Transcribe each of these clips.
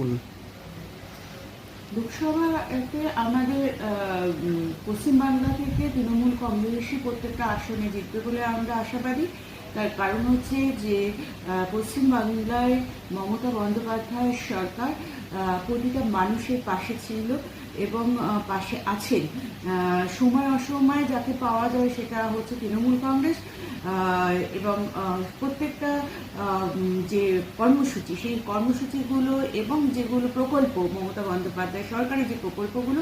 বলুন। লোকসভাতে আমাদের পশ্চিমবাংলা থেকে তৃণমূল কংগ্রেসই প্রত্যেকটা আসনে জিতবে বলে আমরা আশাবাদী। তার কারণ হচ্ছে যে পশ্চিমবাংলায় মমতা বন্দ্যোপাধ্যায়ের সরকার প্রতিটা মানুষের পাশে ছিল এবং পাশে আছেন। সময় অসময়ে যাকে পাওয়া যায় সেটা হচ্ছে তৃণমূল কংগ্রেস, এবং প্রত্যেকটা যে কর্মসূচি, সেই কর্মসূচিগুলো এবং যেগুলো প্রকল্প মমতা বন্দ্যোপাধ্যায় সরকারি যে প্রকল্পগুলো,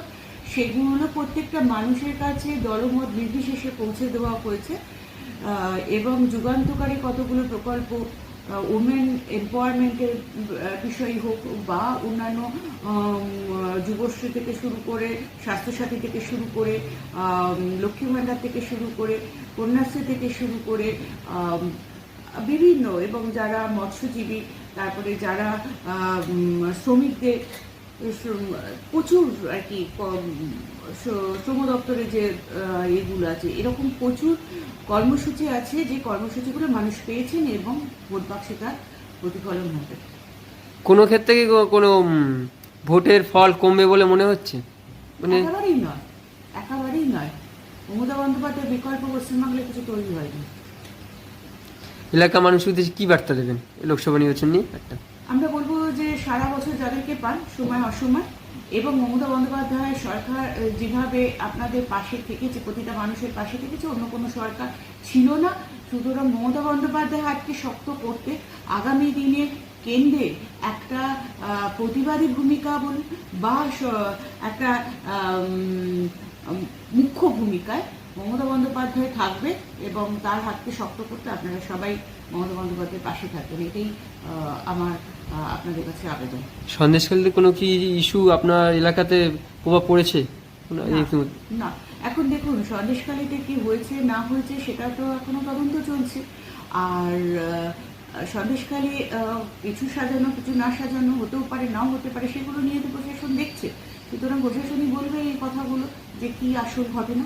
সেগুলো প্রত্যেকটা মানুষের কাছে দলমত নির্বিশেষে পৌঁছে দেওয়া হয়েছে। এবং যুগান্তকারী কতগুলো প্রকল্প ওমেন এম্পাওয়ারমেন্টের বিষয় হোক বা অন্যান্য যুবশ্রী থেকে শুরু করে, স্বাস্থ্যসাথী থেকে শুরু করে, লক্ষ্মী ভাণ্ডার থেকে শুরু করে, কন্যাশ্রী থেকে শুরু করে বিভিন্ন, এবং যারা মৎস্যজীবী, তারপরে যারা শ্রমিকদের প্রচুর আর কি শ্রম দপ্তরে যে এগুলো আছে, এরকম প্রচুর কর্মসূচি আছে যে কর্মসূচিগুলো মানুষ পেয়েছেন এবং ভোট বাক্সে তার প্রতিফলন হবে। কোনো ক্ষেত্রে কি কোনো ভোটের ফল কমবে বলে মনে হচ্ছে? মানে একেবারেই নয়। মমতা বন্দ্যোপাধ্যায়ের বিকল্প পশ্চিমবাংলায় কিছু তৈরি হয়নি। এলাকা মানুষের উদ্দেশ্যে কি বার্তা দেবেন লোকসভা নির্বাচন নিয়ে একটা? আমরা বলবো যে সারা বছর যাদেরকে পান সময় অসময়, এবং মমতা বন্দ্যোপাধ্যায়ের সরকার যেভাবে আপনাদের পাশে থেকেছে, প্রতিটা মানুষের পাশে থেকেছে, অন্য কোনো সরকার ছিল না। সুতরাং মমতা বন্দ্যোপাধ্যায় হাতকে শক্ত করতে আগামী দিনে কেন্দ্রে একটা প্রতিবাদী ভূমিকা বলুন বা একটা মুখ্য ভূমিকায় মমতা বন্দ্যোপাধ্যায় থাকবে, এবং তার হাতকে শক্ত করতে আপনারা সবাই মমতা বন্দ্যোপাধ্যায়ের পাশে থাকবেন, এটাই আমার আপনাদের কাছে আবেদন। সন্দেশখালীতে কোনো কি ইস্যু আপনার এলাকাতে প্রভাব পড়েছে? না, এখন দেখুন সন্দেশখালীতে কি হয়েছে না হয়েছে সেটা তো এখনো তদন্ত চলছে। আর সন্দেশখালী কিছু সাজানো কিছু না সাজানো হতেও পারে, নাও হতে পারে, সেগুলো নিয়ে তো প্রশাসন দেখছে। সুতরাং প্রশাসনই বলবে এই কথাগুলো যে কি আসল ঘটনা।